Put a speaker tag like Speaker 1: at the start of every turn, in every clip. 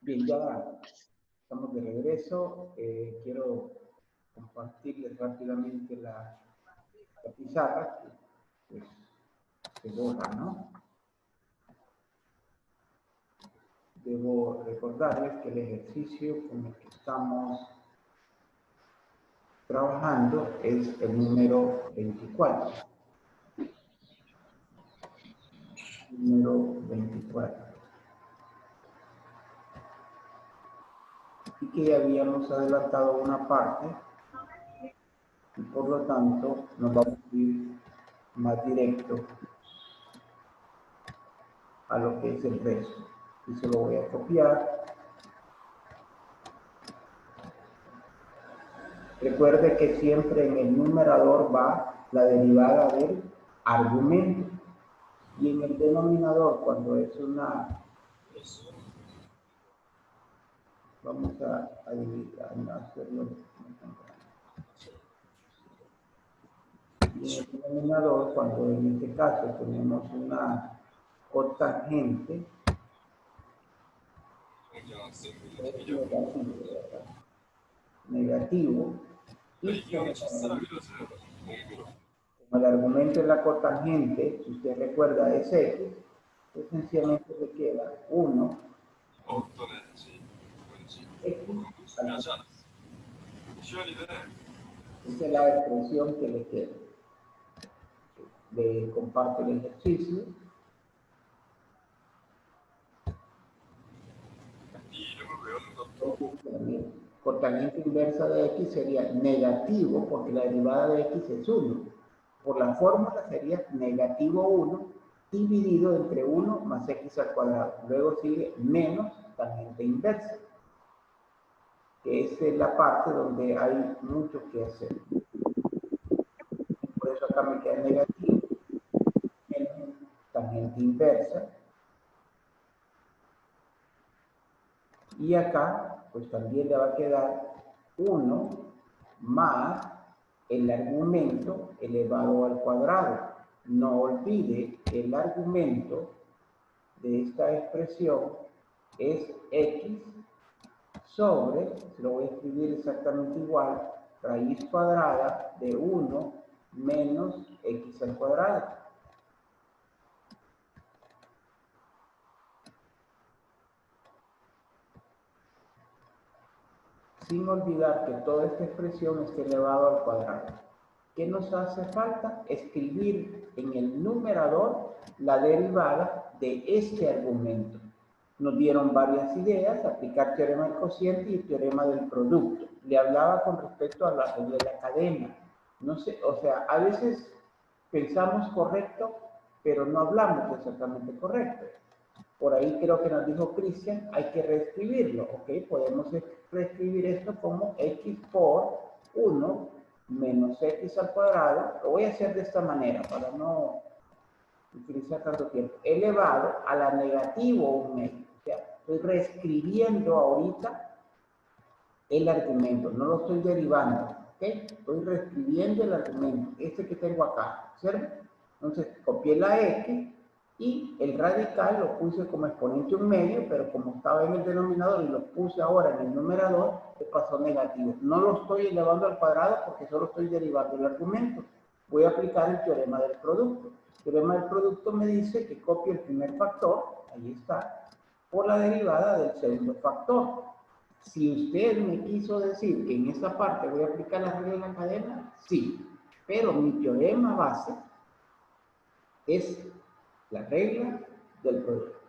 Speaker 1: Bien, ya estamos de regreso. Quiero compartirles rápidamente la pizarra que pues, se borra, ¿no? Debo recordarles que el ejercicio con el que estamos trabajando es el número 24. Número 24. Y que ya habíamos adelantado una parte y por lo tanto nos vamos a ir más directo a lo que es el resto. Y se lo voy a copiar. Recuerde que siempre en el numerador va la derivada del argumento. Y en el denominador, cuando es una... Vamos a hacerlo. Y en el denominador, cuando en este caso tenemos una cotangente, negativo, y como el argumento es la cotangente, si usted recuerda es x, pues sencillamente le queda 1 x al cuadrado. Esa es la expresión que le queda. Le comparto el ejercicio. Cotangente inversa de x sería negativo, porque la derivada de x es 1. Por la fórmula sería negativo 1 dividido entre 1 más x al cuadrado. Luego sigue menos tangente inversa, que esta es la parte donde hay mucho que hacer. Por eso acá me queda negativo, menos tangente inversa. Y acá, pues también le va a quedar 1 más el argumento elevado al cuadrado. No olvide que el argumento de esta expresión es x sobre, se lo voy a escribir exactamente igual, raíz cuadrada de 1 menos x al cuadrado. Sin olvidar que toda esta expresión está elevado al cuadrado. ¿Qué nos hace falta? Escribir en el numerador la derivada de este argumento. Nos dieron varias ideas, aplicar teorema del cociente y teorema del producto. Le hablaba con respecto a la regla de la cadena. No sé, o sea, a veces pensamos correcto, pero no hablamos exactamente correcto. Por ahí creo que nos dijo Cristian, hay que reescribirlo, ¿ok? Podemos reescribir esto como x por 1 menos x al cuadrado. Lo voy a hacer de esta manera para no utilizar tanto tiempo. Elevado a la negativo 1 medio. O sea, estoy reescribiendo ahorita el argumento, no lo estoy derivando, ¿ok? Estoy reescribiendo el argumento, este que tengo acá, ¿cierto? Entonces, copié la x y el radical lo puse como exponente 1 medio, pero como estaba en el denominador y lo puse ahora en el numerador, le pasó negativo. No lo estoy elevando al cuadrado porque solo estoy derivando el argumento. Voy a aplicar el teorema del producto. El teorema del producto me dice que copio el primer factor, ahí está, por la derivada del segundo factor. Si usted me quiso decir que en esta parte voy a aplicar la regla de la cadena, sí, pero mi teorema base es la regla del producto.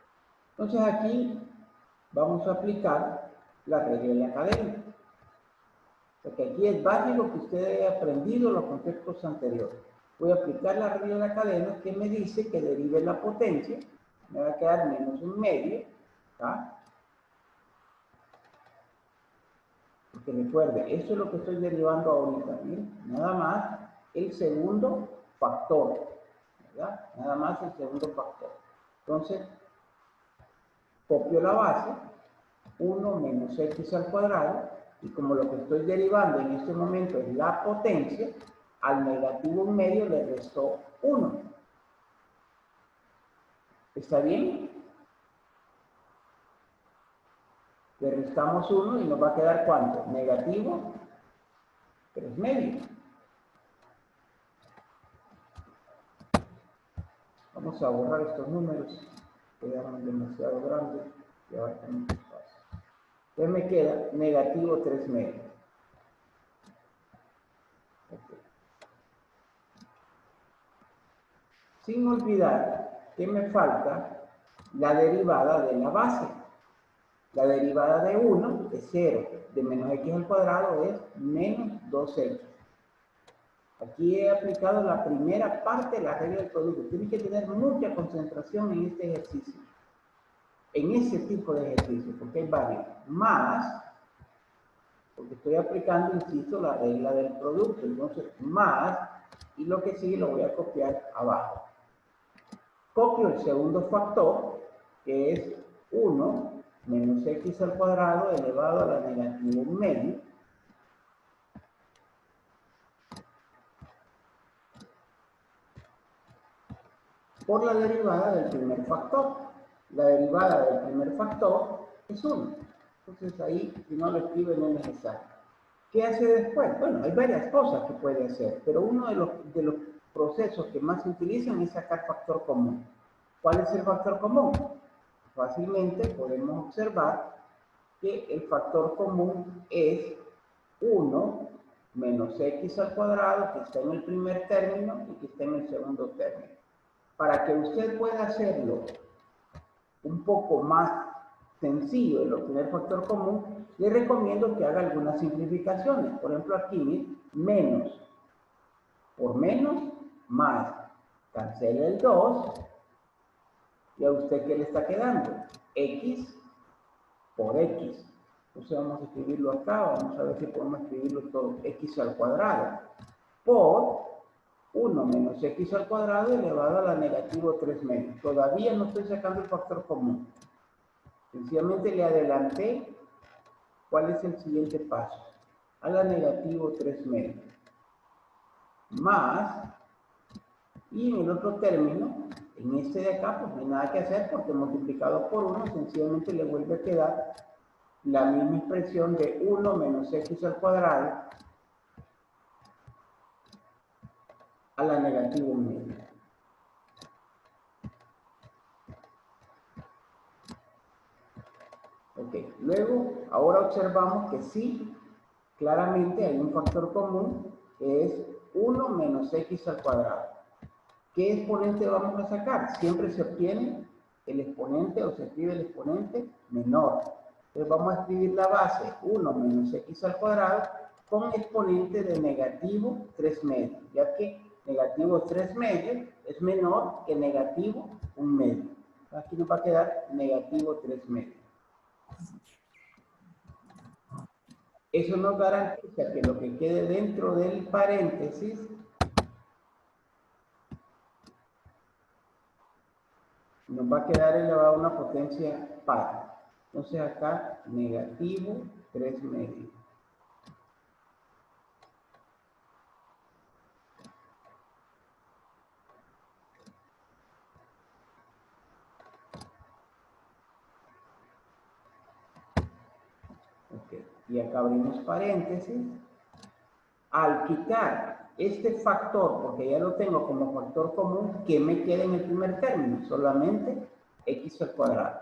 Speaker 1: Entonces aquí vamos a aplicar la regla de la cadena. Porque aquí es básico que usted haya aprendido los conceptos anteriores. Voy a aplicar la regla de la cadena que me dice que derive la potencia. Me va a quedar menos 1 medio. ¿Tá? Porque recuerde, esto es lo que estoy derivando ahorita. ¿Bien? Nada más el segundo factor. ¿Verdad? Nada más el segundo factor. Entonces, copio la base, 1 menos x al cuadrado, y como lo que estoy derivando en este momento es la potencia, al negativo 1 medio le restó 1. ¿Está bien? Le restamos 1 y nos va a quedar ¿cuánto? Negativo 3 medios. Vamos a borrar estos números, quedaron demasiado grandes y ahora tenemos espacio. Entonces me queda negativo 3 medios. Okay. Sin olvidar que me falta la derivada de la base. La derivada de 1 es 0, de menos x al cuadrado es menos 2x. Aquí he aplicado la primera parte de la regla del producto. Tienes que tener mucha concentración en este ejercicio, en ese tipo de ejercicio, porque hay varios. Más, porque estoy aplicando, insisto, la regla del producto. Entonces, más, y lo que sigue lo voy a copiar abajo. Copio el segundo factor, que es 1 menos x al cuadrado elevado a la negativo medio, por la derivada del primer factor. La derivada del primer factor es 1. Entonces ahí, si no lo escribe, no es necesario. ¿Qué hace después? Bueno, hay varias cosas que puede hacer, pero uno de los procesos que más se utilizan es sacar factor común. ¿Cuál es el factor común? Fácilmente podemos observar que el factor común es 1 menos x al cuadrado, que está en el primer término y que está en el segundo término. Para que usted pueda hacerlo un poco más sencillo el obtener factor común, le recomiendo que haga algunas simplificaciones. Por ejemplo, aquí, menos por menos, más. Cancela el 2. ¿Y a usted qué le está quedando? X por X. Entonces vamos a escribirlo acá. Vamos a ver si podemos escribirlo todo. X al cuadrado. Por 1 menos x al cuadrado elevado a la negativo 3 medios. Todavía no estoy sacando el factor común. Sencillamente le adelanté cuál es el siguiente paso. A la negativo 3 medios. Más, y en el otro término, en este de acá, pues no hay nada que hacer porque multiplicado por 1, sencillamente le vuelve a quedar la misma expresión de 1 menos x al cuadrado a la negativo medio. Ok, luego, ahora observamos que sí, claramente hay un factor común que es 1 menos x al cuadrado. ¿Qué exponente vamos a sacar? Siempre se obtiene el exponente o se escribe el exponente menor. Entonces vamos a escribir la base 1 menos x al cuadrado con exponente de negativo 3 medios, ya que negativo 3 medios es menor que negativo 1 medio. Aquí nos va a quedar negativo 3 medios. Eso nos garantiza que lo que quede dentro del paréntesis nos va a quedar elevado a una potencia par. Entonces acá negativo 3 medios. Okay. Y acá abrimos paréntesis. Al quitar este factor, porque ya lo tengo como factor común, ¿qué me queda en el primer término? Solamente x al cuadrado.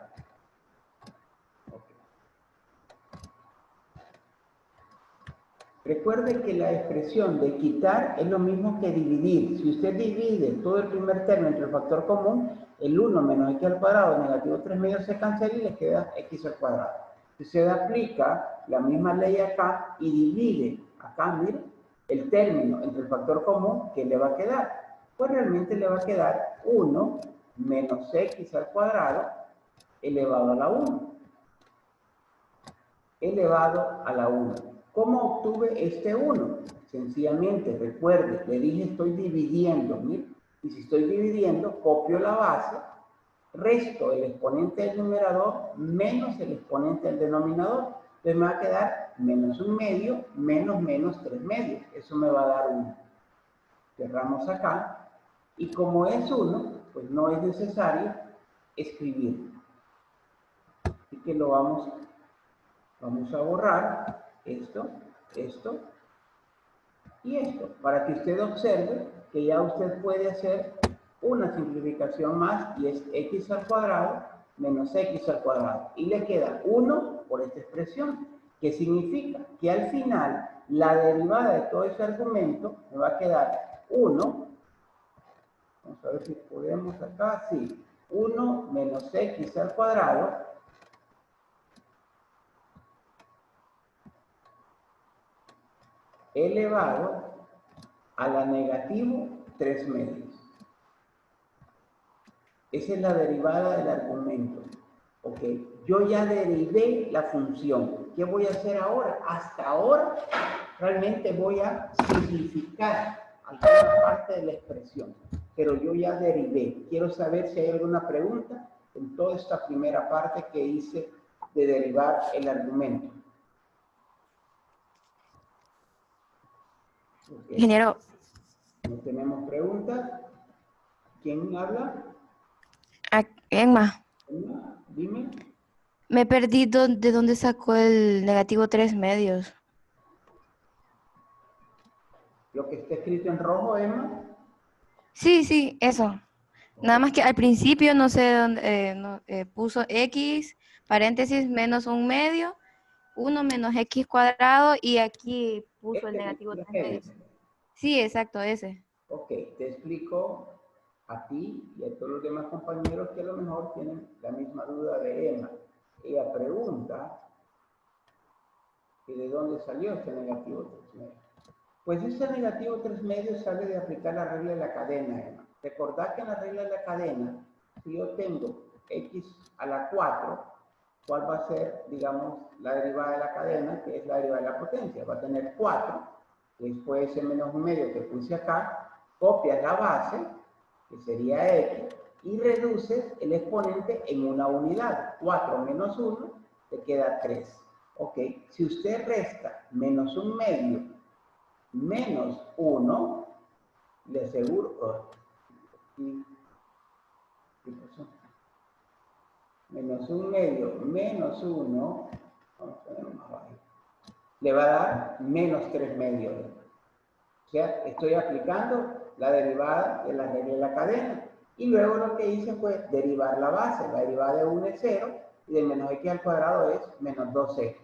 Speaker 1: Okay. Recuerde que la expresión de quitar es lo mismo que dividir. Si usted divide todo el primer término entre el factor común, el 1 menos x al cuadrado, negativo 3 medios se cancela y le queda x al cuadrado. Si usted aplica la misma ley acá y divide acá, mire, el término entre el factor común, ¿qué le va a quedar? Pues realmente le va a quedar 1 menos x al cuadrado elevado a la 1. Elevado a la 1. ¿Cómo obtuve este 1? Sencillamente, recuerde, le dije estoy dividiendo, mire, y si estoy dividiendo, copio la base, resto el exponente del numerador menos el exponente del denominador. Entonces me va a quedar menos 1 medio menos menos 3 medios. Eso me va a dar 1. Cerramos acá. Y como es 1, pues no es necesario escribir. Así que lo vamos Vamos a borrar esto, esto y esto, para que usted observe que ya usted puede hacer una simplificación más, y es x al cuadrado menos x al cuadrado. Y le queda 1 por esta expresión, que significa que al final la derivada de todo ese argumento me va a quedar 1. Vamos a ver si podemos acá, sí. 1 menos x al cuadrado elevado a la negativo 3 medios. Esa es la derivada del argumento. Ok, yo ya derivé la función. ¿Qué voy a hacer ahora? Hasta ahora realmente voy a simplificar alguna parte de la expresión, pero yo ya derivé. Quiero saber si hay alguna pregunta en toda esta primera parte que hice de derivar el argumento. Okay.
Speaker 2: Ingeniero.
Speaker 1: No tenemos preguntas. ¿Quién habla?
Speaker 2: Emma.
Speaker 1: Emma, dime.
Speaker 2: Me perdí de dónde sacó el negativo 3 medios.
Speaker 1: Lo que está escrito en rojo, Emma.
Speaker 2: Sí, eso. Nada más que al principio no sé dónde puso x, paréntesis, menos 1 medio, 1 menos x cuadrado, y aquí puso el negativo 3 medios. Sí, exacto, ese.
Speaker 1: Ok, te explico a ti y a todos los demás compañeros que a lo mejor tienen la misma duda de Emma. Ella pregunta que de dónde salió este negativo 3 medios. Pues ese negativo 3 medios sale de aplicar la regla de la cadena, Emma. Recordad que en la regla de la cadena, si yo tengo x a la 4, ¿cuál va a ser, digamos, la derivada de la cadena? Que es la derivada de la potencia. Va a tener 4, después ese menos 1 medio que puse acá, copias la base, que sería x, y reduces el exponente en una unidad. 4 menos 1, te queda 3. Ok, si usted resta menos 1 medio menos 1, le aseguro, menos 1 medio menos 1, vamos a poner más bajo, le va a dar menos 3 medios. O sea, estoy aplicando la derivada de la regla de la cadena. Y luego lo que hice fue derivar la base. La derivada de 1 es 0 y de menos x al cuadrado es menos 2x.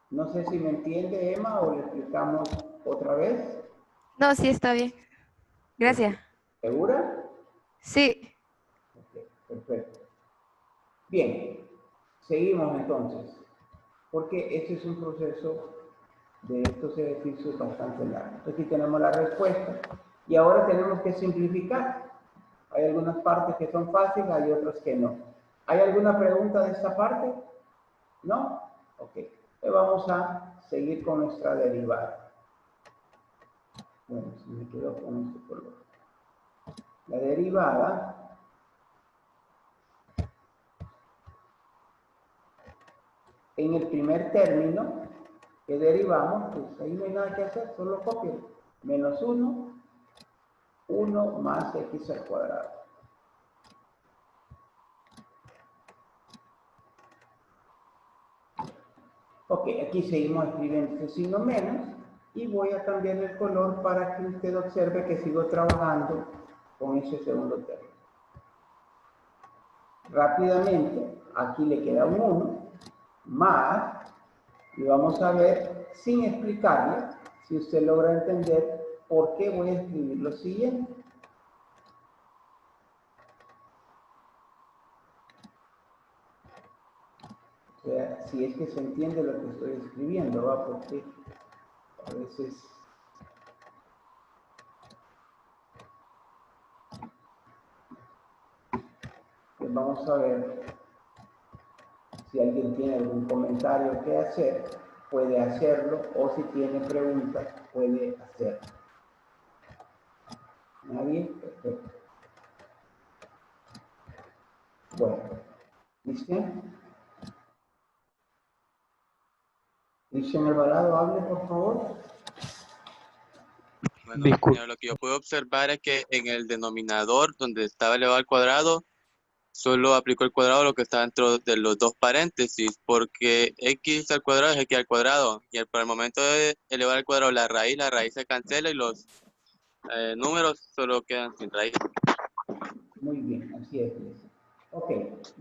Speaker 1: No sé si me entiende, Emma, o le explicamos otra vez.
Speaker 2: No, sí, está bien. Gracias.
Speaker 1: ¿Segura?
Speaker 2: Sí.
Speaker 1: Okay, perfecto. Bien, seguimos entonces, porque este es un proceso de estos ejercicios bastante largo. Entonces aquí tenemos la respuesta y ahora tenemos que simplificar. Hay algunas partes que son fáciles, hay otras que no. ¿Hay alguna pregunta de esta parte? ¿No? Ok. Entonces vamos a seguir con nuestra derivada. Bueno, si me quedo con este color. La derivada en el primer término que derivamos, pues ahí no hay nada que hacer, solo copien. Menos 1, 1 más x al cuadrado. Ok, aquí seguimos escribiendo este signo menos y voy a cambiar el color para que usted observe que sigo trabajando con ese segundo término. Rápidamente, aquí le queda un 1 más, y vamos a ver, sin explicarle, si usted logra entender por qué voy a escribir lo siguiente. O sea, si es que se entiende lo que estoy escribiendo, ¿va? Porque a veces pues vamos a ver si alguien tiene algún comentario que hacer, puede hacerlo, o si tiene preguntas, puede hacerlo. ¿Nadie? Perfecto. Bueno, ¿Cristian? Cristian Alvarado, hable, por favor.
Speaker 3: Bueno, lo que yo puedo observar es que en el denominador, donde estaba elevado al cuadrado, solo aplicó el cuadrado lo que está dentro de los dos paréntesis, porque x al cuadrado es x al cuadrado, y para el momento de elevar al cuadrado la raíz se cancela y los números solo quedan sin raíz.
Speaker 1: Muy bien, así es. Ok,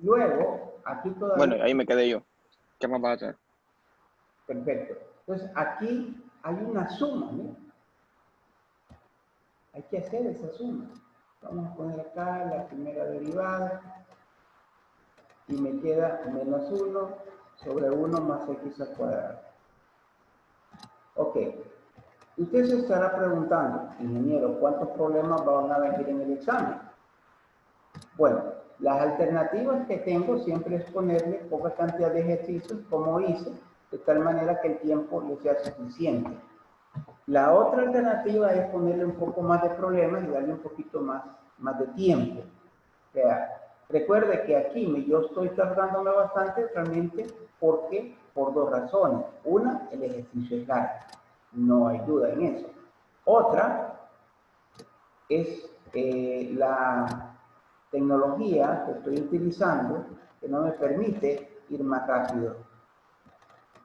Speaker 1: luego, aquí todavía...
Speaker 4: Bueno, ahí me quedé yo. ¿Qué más vas a hacer?
Speaker 1: Perfecto. Entonces, aquí hay una suma, ¿no? Hay que hacer esa suma. Vamos a poner acá la primera derivada y me queda menos 1 sobre 1 más x al cuadrado. Ok. Usted se estará preguntando, ingeniero, ¿cuántos problemas van a venir en el examen? Bueno, las alternativas que tengo siempre es ponerle poca cantidad de ejercicios, como hice, de tal manera que el tiempo le sea suficiente. La otra alternativa es ponerle un poco más de problemas y darle un poquito más de tiempo. O sea, recuerde que aquí yo estoy tardándome bastante realmente porque por dos razones. Una, el ejercicio es largo, no hay duda en eso. Otra es la tecnología que estoy utilizando que no me permite ir más rápido.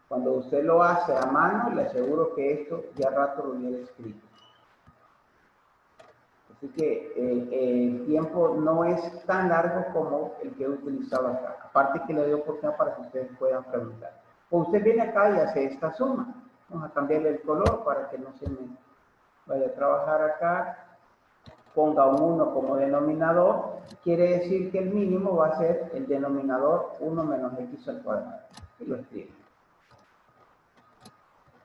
Speaker 1: Cuando usted lo hace a mano, le aseguro que esto ya rato lo hubiera escrito. Así que el tiempo no es tan largo como el que he utilizado acá. Aparte que le doy oportunidad para que ustedes puedan preguntar. Pues usted viene acá y hace esta suma. Vamos a cambiarle el color para que no se me vaya a trabajar acá. Ponga un 1 como denominador. Quiere decir que el mínimo va a ser el denominador 1 menos x al cuadrado. Y lo escribo.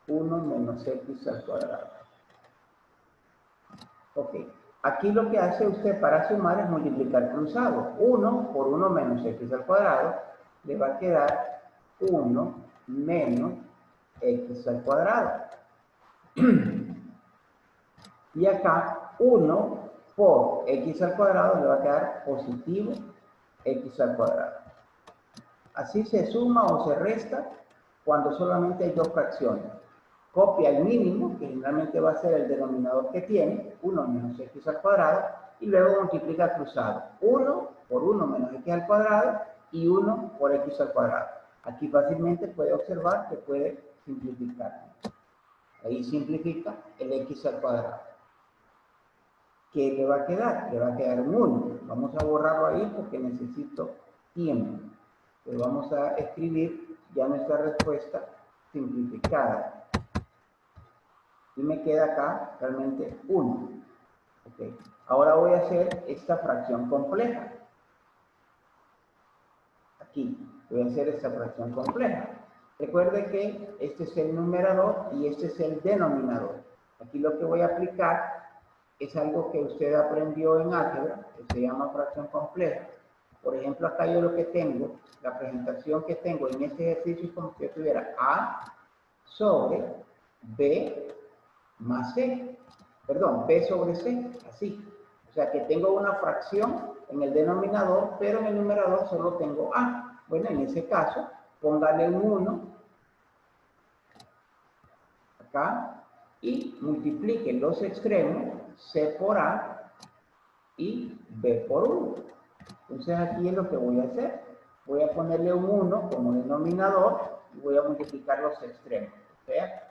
Speaker 1: 1 menos x al cuadrado. Ok. Aquí lo que hace usted para sumar es multiplicar cruzado. 1 por 1 menos x al cuadrado le va a quedar 1 menos x al cuadrado. Y acá 1 por x al cuadrado le va a quedar positivo x al cuadrado. Así se suma o se resta cuando solamente hay dos fracciones. Copia el mínimo, que generalmente va a ser el denominador que tiene, 1 menos x al cuadrado, y luego multiplica cruzado. 1 por 1 menos x al cuadrado y 1 por x al cuadrado. Aquí fácilmente puede observar que puede simplificar. Ahí simplifica el x al cuadrado. ¿Qué le va a quedar? Le va a quedar un 1. Vamos a borrarlo ahí porque necesito tiempo. Pero vamos a escribir ya nuestra respuesta simplificada. Y me queda acá realmente 1. Okay. Ahora voy a hacer esta fracción compleja. Aquí voy a hacer esta fracción compleja. Recuerde que este es el numerador y este es el denominador. Aquí lo que voy a aplicar es algo que usted aprendió en álgebra, que se llama fracción compleja. Por ejemplo, acá yo lo que tengo, la presentación que tengo en este ejercicio es como si yo tuviera A sobre B más C. Perdón, B sobre C, así. O sea que tengo una fracción en el denominador, pero en el numerador solo tengo A. Bueno, en ese caso, póngale un 1 acá y multiplique los extremos C por A y B por 1. Entonces aquí es lo que voy a hacer. Voy a ponerle un 1 como denominador y voy a multiplicar los extremos. ¿Vea?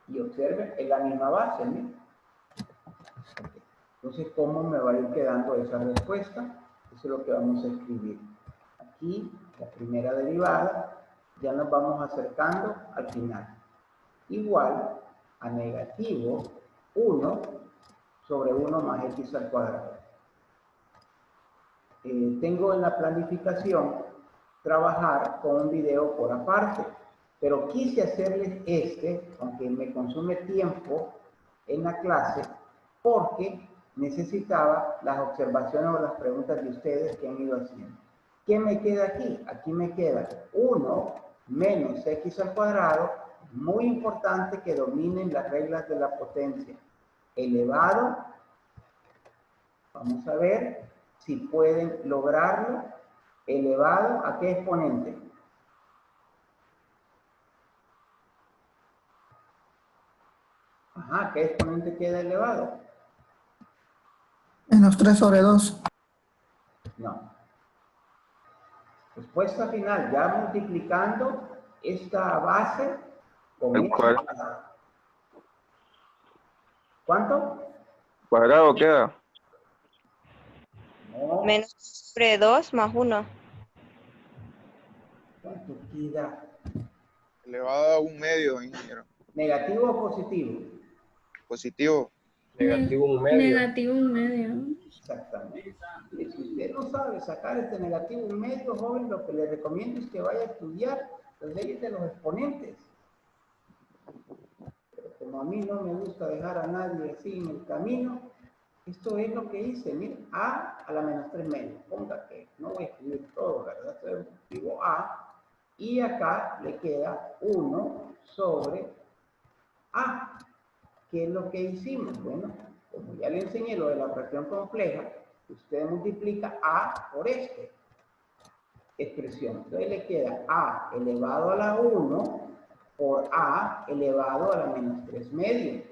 Speaker 1: Y observen, es la misma base, ¿no? Entonces, ¿cómo me va a ir quedando esa respuesta? Eso es lo que vamos a escribir. Aquí, la primera derivada, ya nos vamos acercando al final. Igual a negativo 1 sobre 1 más x al cuadrado. Tengo en la planificación trabajar con un video por aparte, pero quise hacerles aunque me consume tiempo en la clase, porque necesitaba las observaciones o las preguntas de ustedes que han ido haciendo. ¿Qué me queda aquí? Aquí me queda 1 menos x al cuadrado. Muy importante que dominen las reglas de la potencia. Elevado, vamos a ver si pueden lograrlo, elevado a qué exponente. Ajá, ¿qué exponente queda elevado?
Speaker 5: Menos 3 sobre 2.
Speaker 1: No. Respuesta final, ya multiplicando esta base con
Speaker 4: El
Speaker 1: esta
Speaker 4: cuadrado,
Speaker 1: cuadrado. ¿Cuánto?
Speaker 4: cuadrado queda.
Speaker 1: No,
Speaker 2: Menos sobre 2 más 1.
Speaker 1: ¿cuánto queda?
Speaker 5: Elevado a un medio, ingeniero.
Speaker 1: ¿Negativo o positivo?
Speaker 5: Positivo.
Speaker 6: Negativo un medio. Negativo un medio.
Speaker 1: Exactamente. Y si usted no sabe sacar este negativo en medio, joven, lo que le recomiendo es que vaya a estudiar las leyes de los exponentes. Pero como a mí no me gusta dejar a nadie así en el camino, esto es lo que hice. Mire, a la menos 3 medios. Ponga que no voy a escribir todo, ¿verdad? Entonces escribo a y acá le queda 1 sobre a. ¿Qué es lo que hicimos? Bueno, como ya le enseñé lo de la fracción compleja, usted multiplica a por esta expresión. Entonces le queda a elevado a la 1 por a elevado a la menos 3 medio.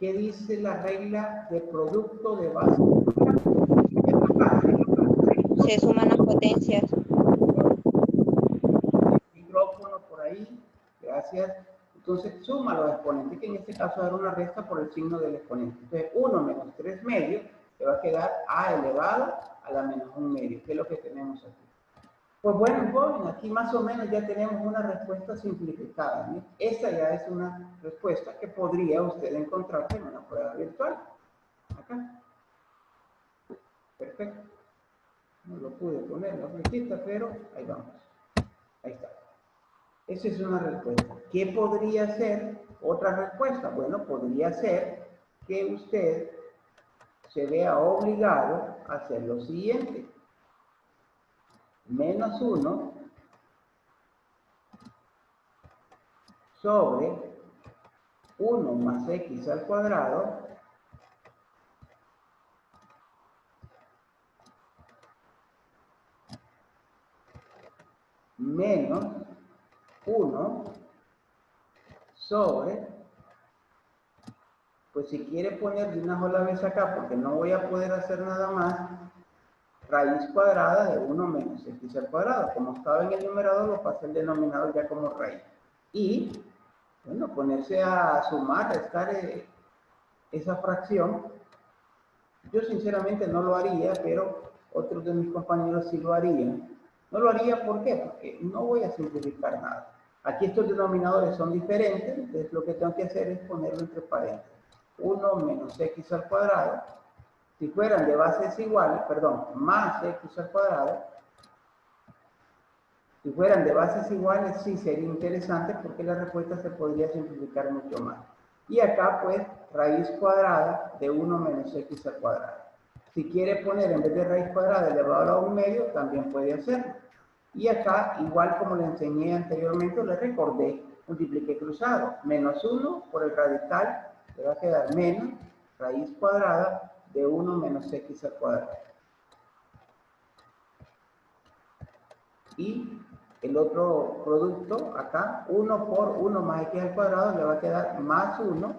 Speaker 1: ¿Qué dice la regla de producto de base?
Speaker 2: Se suman las potencias.
Speaker 1: Micrófono por ahí, gracias. Entonces suma los exponentes, que en este caso era una resta por el signo del exponente. Entonces 1 menos 3 medio le va a quedar a elevado a la menos 1 medio, que es lo que tenemos aquí. Pues bueno, joven, aquí más o menos ya tenemos una respuesta simplificada, ¿no? Esta ya es una respuesta que podría usted encontrarse en una prueba virtual. Acá. Perfecto. No lo pude poner en la flechita, pero ahí vamos. Ahí está. Esa es una respuesta. ¿Qué podría ser otra respuesta? Bueno, podría ser que usted se vea obligado a hacer lo siguiente. Menos 1 sobre 1 más x al cuadrado menos 1 sobre, pues si quiere poner de una sola vez acá, porque no voy a poder hacer nada más, raíz cuadrada de 1 menos x al cuadrado. Como estaba en el numerador, lo pasé el denominador ya como raíz. Y, bueno, ponerse a sumar, restar esa fracción. Yo sinceramente no lo haría, pero otros de mis compañeros sí lo harían. No lo haría, ¿por qué? Porque no voy a simplificar nada. Aquí estos denominadores son diferentes, entonces lo que tengo que hacer es ponerlo entre paréntesis. 1 menos x al cuadrado. Si fueran de bases iguales, perdón, más x al cuadrado. Si fueran de bases iguales, sí sería interesante porque la respuesta se podría simplificar mucho más. Y acá, pues, raíz cuadrada de 1 menos x al cuadrado. Si quiere poner en vez de raíz cuadrada elevado a 1 medio, también puede hacerlo. Y acá, igual como le enseñé anteriormente, le recordé, multiplique cruzado. Menos 1 por el radical, le va a quedar menos raíz cuadrada de 1 menos x al cuadrado. Y el otro producto, acá, 1 por 1 más x al cuadrado, le va a quedar más 1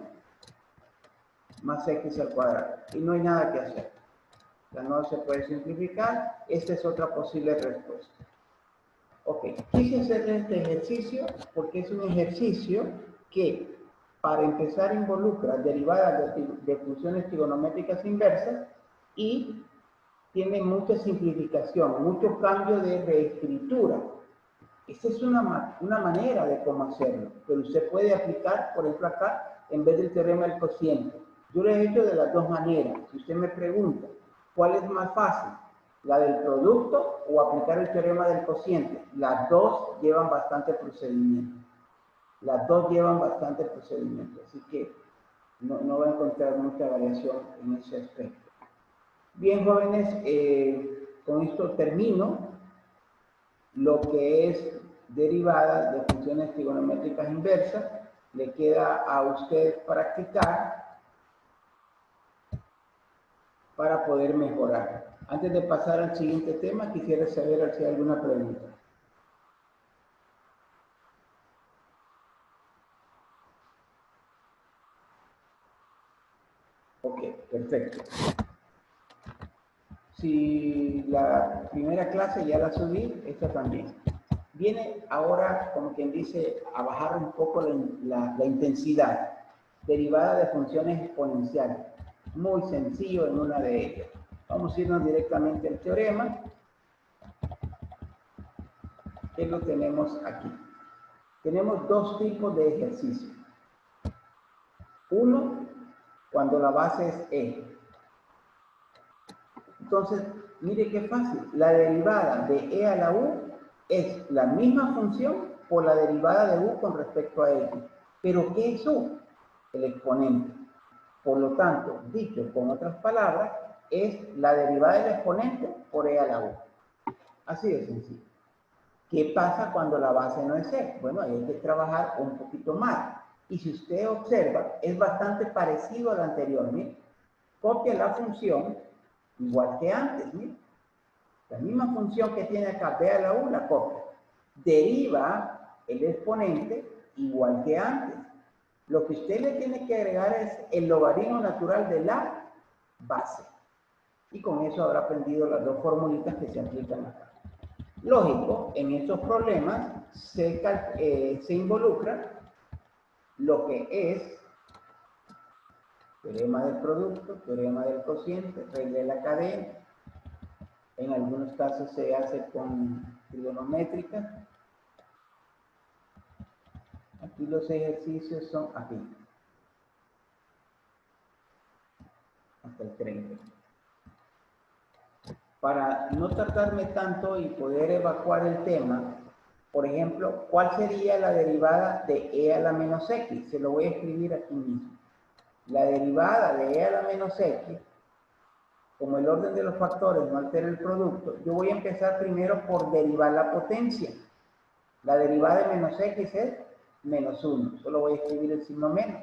Speaker 1: más x al cuadrado. Y no hay nada que hacer. Ya no se puede simplificar. Esta es otra posible respuesta. Ok, quise hacer este ejercicio porque es un ejercicio que para empezar involucra derivadas de funciones trigonométricas inversas y tiene mucha simplificación, mucho cambio de reescritura. Esa es una manera de cómo hacerlo, pero usted puede aplicar, por ejemplo acá, en vez del teorema del cociente. Yo lo he hecho de las dos maneras. Si usted me pregunta, ¿cuál es más fácil? ¿La del producto o aplicar el teorema del cociente? Las dos llevan bastante procedimiento. Las dos llevan bastante procedimiento, así que no va a encontrar mucha variación en ese aspecto. Bien, jóvenes, con esto termino lo que es derivada de funciones trigonométricas inversas. Le queda a usted practicar para poder mejorar. Antes de pasar al siguiente tema, quisiera saber si hay alguna pregunta. Ok, perfecto. Si la primera clase ya la subí, esta también. Viene ahora, como quien dice, a bajar un poco la intensidad, derivada de funciones exponenciales. Muy sencillo en una de ellas. Vamos a irnos directamente al teorema, que lo tenemos aquí. Tenemos dos tipos de ejercicios. Uno, cuando la base es E. Entonces, mire qué fácil. La derivada de E a la U es la misma función por la derivada de U con respecto a X. ¿Pero qué es U? El exponente. Por lo tanto, dicho con otras palabras, es la derivada del exponente por E a la U. Así de sencillo. ¿Qué pasa cuando la base no es E? Bueno, ahí hay que trabajar un poquito más. Y si usted observa, es bastante parecido al anterior. ¿Sí? Copia la función igual que antes. ¿Sí? La misma función que tiene acá, B a la U, la copia. Deriva el exponente igual que antes. Lo que usted le tiene que agregar es el logaritmo natural de la base. Y con eso habrá aprendido las dos formulitas que se aplican acá. Lógico, en estos problemas se involucra lo que es teorema del producto, teorema del cociente, regla de la cadena. En algunos casos se hace con trigonométrica. Aquí los ejercicios son aquí. Hasta el 30. Para no tardarme tanto y poder evacuar el tema, por ejemplo, ¿cuál sería la derivada de E a la menos X? Se lo voy a escribir aquí mismo. La derivada de E a la menos X, como el orden de los factores no altera el producto, yo voy a empezar primero por derivar la potencia. La derivada de menos X es menos 1. Solo voy a escribir el signo menos.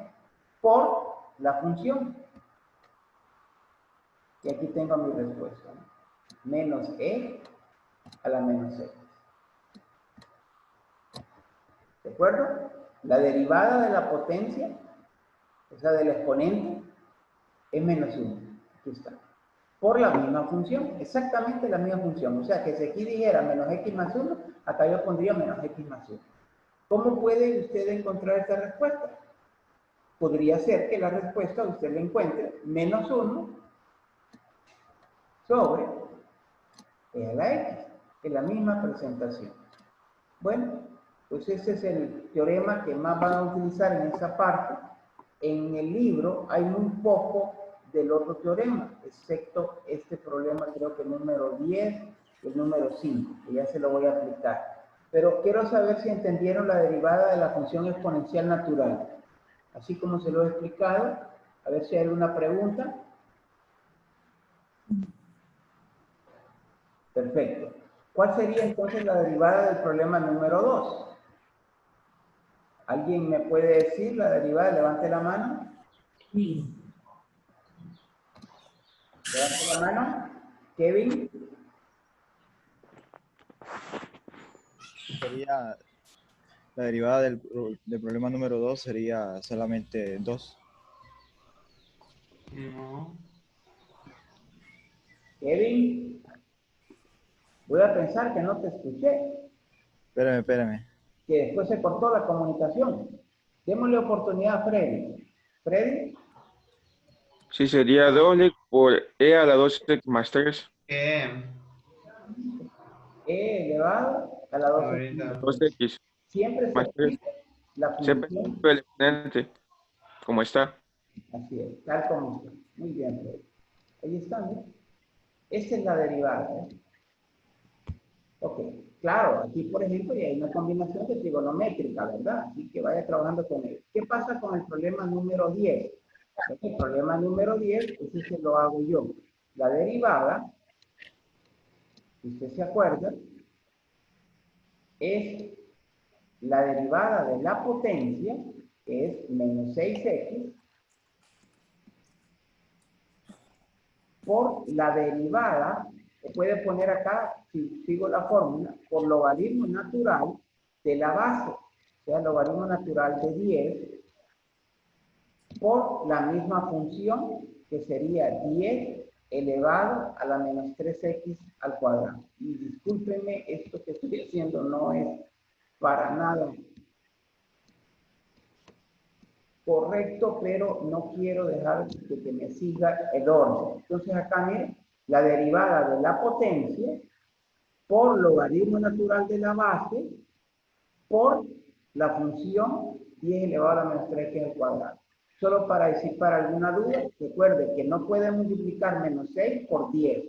Speaker 1: Por la función. Y aquí tengo mi respuesta. Menos E a la menos X. ¿De acuerdo? La derivada de la potencia, o sea, del exponente, es menos 1. Aquí está. Por la misma función, exactamente la misma función. O sea, que si aquí dijera menos X más 1, acá yo pondría menos X más 1. ¿Cómo puede usted encontrar esta respuesta? Podría ser que la respuesta usted la encuentre menos 1 sobre E a la X, que es la misma presentación. Bueno, pues ese es el teorema que más van a utilizar en esa parte. En el libro hay muy poco del otro teorema, excepto este problema, creo que el número 10 y el número 5, que ya se lo voy a aplicar. Pero quiero saber si entendieron la derivada de la función exponencial natural. Así como se lo he explicado, a ver si hay alguna pregunta. Perfecto. ¿Cuál sería entonces la derivada del problema número 2? ¿Alguien me puede decir la derivada? Levante la mano. Sí. Levante la mano. Kevin.
Speaker 7: Sería la derivada del problema número 2 sería solamente 2.
Speaker 8: No.
Speaker 1: Kevin. Voy a pensar que no te escuché.
Speaker 7: Espérame.
Speaker 1: Que después se cortó la comunicación. Démosle oportunidad a Freddy. ¿Freddy?
Speaker 4: Sí, sería doble por E a la 2X más 3.
Speaker 8: ¿Qué?
Speaker 1: E elevado a la 2X.
Speaker 8: Ahorita.
Speaker 4: 2X
Speaker 1: Siempre se
Speaker 4: más 3.
Speaker 1: escribe la
Speaker 4: Siempre
Speaker 1: función.
Speaker 4: el exponente, como está.
Speaker 1: Así es, tal como está. Muy bien, Freddy. Ahí está, ¿no? Esta es la derivada. ¿Eh? Ok, claro, aquí por ejemplo ya hay una combinación de trigonométrica, ¿verdad? Así que vaya trabajando con él. ¿Qué pasa con el problema número 10? El problema número 10, ese se lo hago yo. La derivada, si usted se acuerda, es la derivada de la potencia, que es menos 6x, por la derivada, se puede poner acá, si sigo la fórmula, por logaritmo natural de la base, o sea, logaritmo natural de 10, por la misma función, que sería 10x elevado a la menos 3x al cuadrado. Y discúlpenme, esto que estoy haciendo no es para nada correcto, pero no quiero dejar que me siga el orden. Entonces acá miren, la derivada de la potencia por logaritmo natural de la base por la función 10 elevado a la menos 3x al cuadrado. Solo para disipar alguna duda, recuerde que no puede multiplicar menos 6 por 10,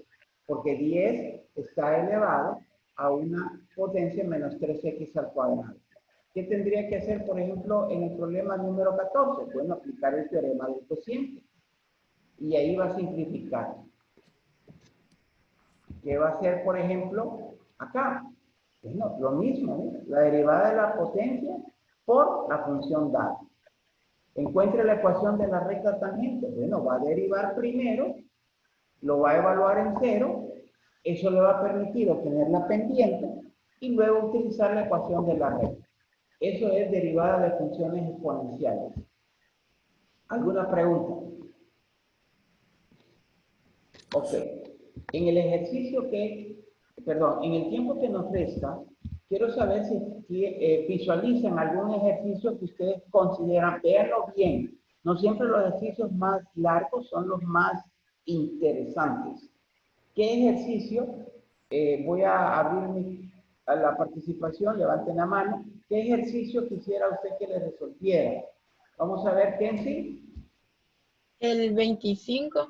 Speaker 1: porque 10 está elevado a una potencia menos 3x al cuadrado. ¿Qué tendría que hacer, por ejemplo, en el problema número 14? Bueno, aplicar el teorema del cociente. Y ahí va a simplificar. ¿Qué va a hacer, por ejemplo, acá? Bueno, lo mismo, ¿eh? La derivada de la potencia por la función dada. Encuentre la ecuación de la recta tangente. Bueno, va a derivar primero, lo va a evaluar en cero, eso le va a permitir obtener la pendiente y luego utilizar la ecuación de la recta. Eso es derivada de funciones exponenciales. ¿Alguna pregunta? Ok. En el ejercicio en el tiempo que nos resta, quiero saber si visualizan algún ejercicio que ustedes consideran, véanlo bien. No siempre los ejercicios más largos son los más interesantes. ¿Qué ejercicio? Voy a abrir a la participación, levanten la mano. ¿Qué ejercicio quisiera usted que le resolviera? Vamos a ver, Kenzie.
Speaker 6: El 25.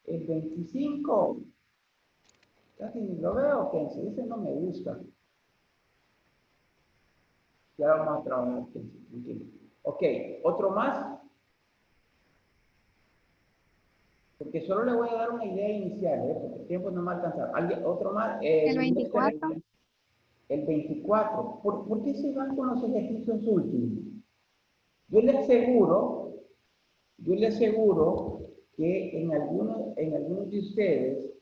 Speaker 1: El 25. Casi ni lo veo, Kenzie. Ese no me gusta. Ya vamos a trabajar, Kenzie. Ok, ¿otro más? Porque solo le voy a dar una idea inicial, porque el tiempo no me va a alcanzar. ¿Alguien, otro más?
Speaker 2: El 24.
Speaker 1: El 24. ¿Por qué se van con los ejercicios últimos? Yo le aseguro que en algunos de ustedes,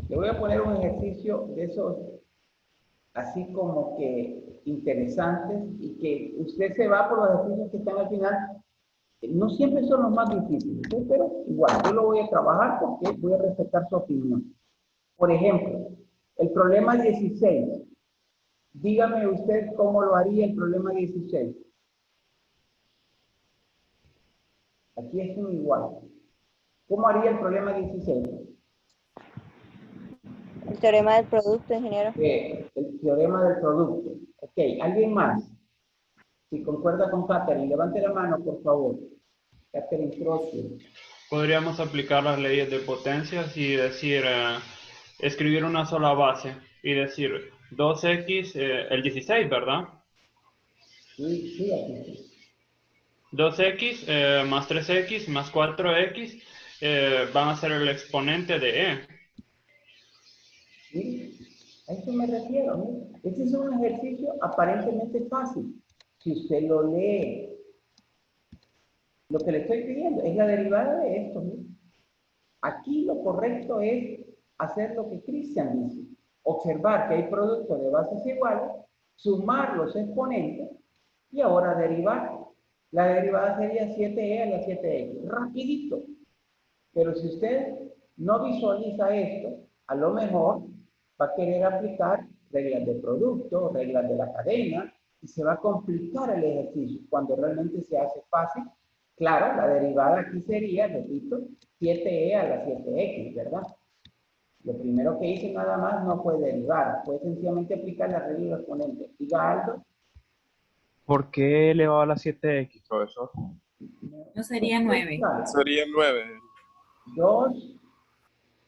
Speaker 1: le voy a poner un ejercicio de esos, así como que interesantes, y que usted se va por los ejercicios que están al final. No siempre son los más difíciles, ¿sí? Pero igual, yo lo voy a trabajar porque voy a respetar su opinión. Por ejemplo, el problema 16. Dígame usted cómo lo haría el problema 16. Aquí es un igual. ¿Cómo haría el problema 16?
Speaker 8: El teorema del producto, ingeniero.
Speaker 1: El teorema del producto. Ok, ¿alguien más? Si concuerda con Catherine, levante la mano, por favor. Catherine Crosby.
Speaker 9: Podríamos aplicar las leyes de potencias y decir, escribir una sola base y decir 2x, el 16, ¿verdad?
Speaker 1: Sí, aquí sí.
Speaker 9: 2x más 3x más 4x van a ser el exponente de e.
Speaker 1: ¿Sí? A eso me refiero, ¿no? Este es un ejercicio aparentemente fácil. Si usted lo lee, lo que le estoy pidiendo es la derivada de esto, ¿no? Aquí lo correcto es hacer lo que Cristian dice. Observar que hay productos de bases iguales, sumar los exponentes y ahora derivar. La derivada sería 7e a la 7x. Rapidito. Pero si usted no visualiza esto, a lo mejor va a querer aplicar reglas de producto, reglas de la cadena, y se va a complicar el ejercicio cuando realmente se hace fácil. Claro, la derivada aquí sería, repito, 7e a la 7x, ¿verdad? Lo primero que hice nada más no fue derivar, fue sencillamente aplicar la regla de los exponentes. Diga Aldo.
Speaker 10: ¿Por qué elevado a la 7x, profesor?
Speaker 6: No sería 9.
Speaker 1: Claro.
Speaker 5: Sería 9.
Speaker 1: 2.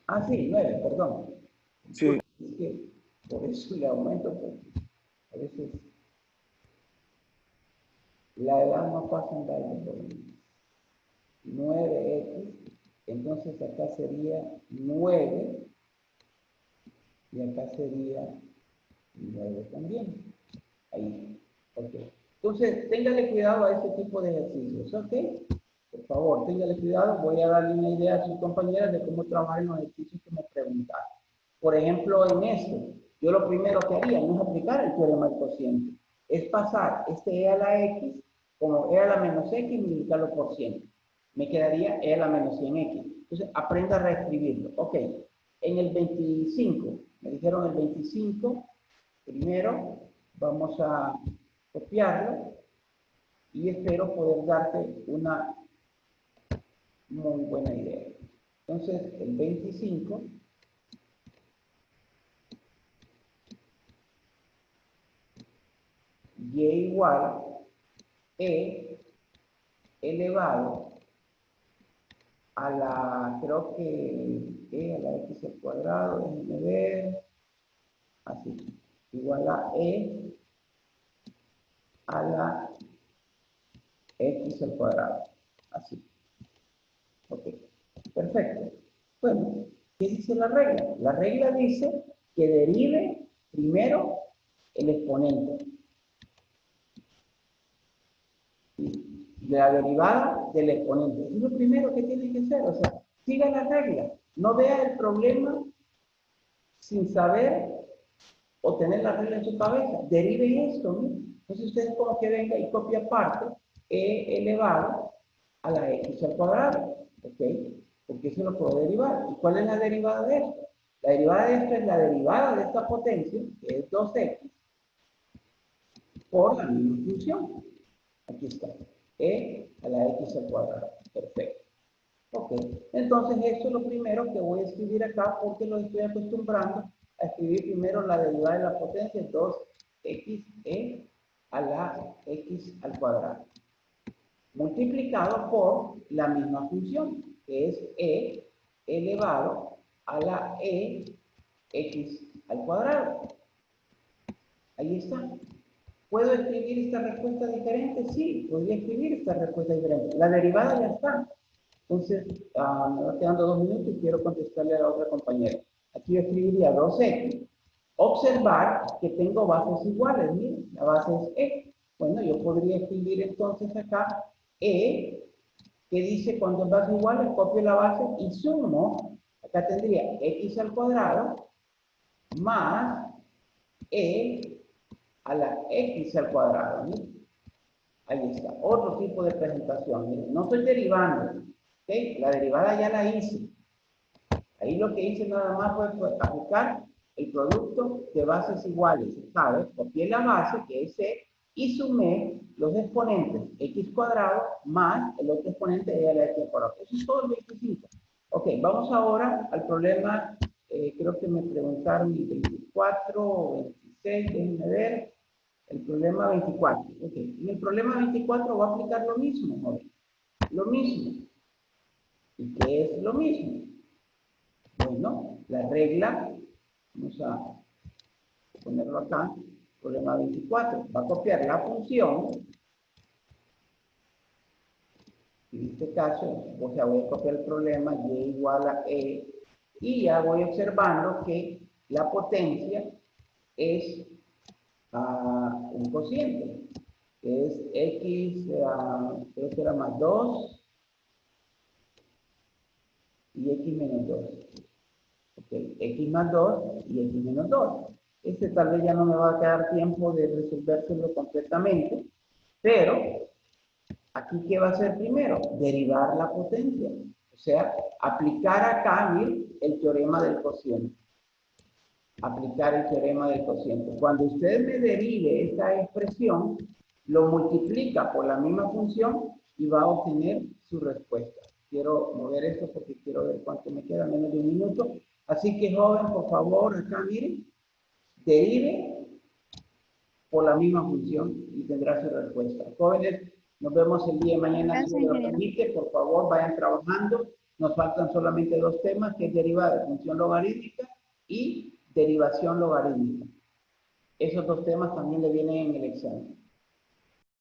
Speaker 1: Ah, sí, 9, perdón.
Speaker 4: Sí.
Speaker 1: Es que por eso le aumento, porque a veces la edad no pasa en baile por mí. 9x, entonces acá sería 9 y acá sería 9 también. Ahí, ok. Entonces, téngale cuidado a este tipo de ejercicios, ¿ok? Por favor, téngale cuidado. Voy a darle una idea a sus compañeras de cómo trabajar en los ejercicios que me preguntaron. Por ejemplo, en este, yo lo primero que haría no es aplicar el teorema del cociente, es pasar este e a la x como e a la menos x y multiplicarlo por 100. Me quedaría e a la menos 100x. Entonces, aprenda a reescribirlo. Ok, en el 25, me dijeron el 25, primero vamos a copiarlo y espero poder darte una muy buena idea. Entonces, el 25 y igual e elevado a la, creo que e a la x al cuadrado, déjenme ver, así, igual a e a la x al cuadrado, así. Ok, perfecto. Bueno, ¿qué dice la regla? La regla dice que derive primero el exponente. De la derivada del exponente. Es lo primero que tiene que hacer. O sea, siga la regla. No vea el problema sin saber o tener la regla en su cabeza. Derive esto, ¿no? Entonces usted como que venga y copia aparte e elevado a la x al cuadrado. ¿Ok? Porque eso lo puedo derivar. ¿Y cuál es la derivada de esto? La derivada de esto es la derivada de esta potencia, que es 2x, por la misma función. Aquí está. E a la x al cuadrado. Perfecto. Ok. Entonces, esto es lo primero que voy a escribir acá porque lo estoy acostumbrando a escribir primero la derivada de la potencia, 2xe a la x al cuadrado. Multiplicado por la misma función, que es e elevado a la e x al cuadrado. Ahí está. ¿Puedo escribir esta respuesta diferente? Sí, podría escribir esta respuesta diferente. La derivada ya está. Entonces, me va quedando 2 minutos y quiero contestarle a la otra compañera. Aquí yo escribiría 2x. Observar que tengo bases iguales. Miren, la base es e. Bueno, yo podría escribir entonces acá e, que dice cuando bases iguales, copio la base y sumo. Acá tendría x al cuadrado más e a la x al cuadrado. ¿Miren? Ahí está, otro tipo de presentación. Miren, no estoy derivando, ¿okay? La derivada ya la hice. Ahí lo que hice nada más fue aplicar el producto de bases iguales, ¿sabes? Copié la base, que es c, y sumé los exponentes x cuadrado más el otro exponente e a la x al cuadrado. Eso es todo el 25. Ok, vamos ahora al problema, creo que me preguntaron 24 o 26, déjenme ver. El problema 24. Ok. En el problema 24 voy a aplicar lo mismo, joven. Lo mismo. ¿Y qué es lo mismo? Bueno, la regla, vamos a ponerlo acá, problema 24. Va a copiar la función. En este caso, o sea, voy a copiar el problema y igual a e. Y ya voy observando que la potencia es un cociente, que es x, creo que era más 2 y x menos 2. Ok, x más 2 y x menos 2. Este tal vez ya no me va a quedar tiempo de resolvérselo completamente, pero aquí, ¿qué va a hacer primero? Derivar la potencia. O sea, aplicar acá, miren, el teorema del cociente. Aplicar el teorema del cociente. Cuando usted me derive esta expresión, lo multiplica por la misma función y va a obtener su respuesta. Quiero mover esto porque quiero ver cuánto me queda, menos de un minuto. Así que, joven, por favor, acá miren, derive por la misma función y tendrá su respuesta. Jóvenes, nos vemos el día de mañana.
Speaker 2: Gracias,
Speaker 1: Si me lo
Speaker 2: ingeniero.
Speaker 1: permite, por favor, vayan trabajando. Nos faltan solamente 2 temas, que es derivada de función logarítmica y derivación logarítmica. Esos 2 temas también le vienen en el examen.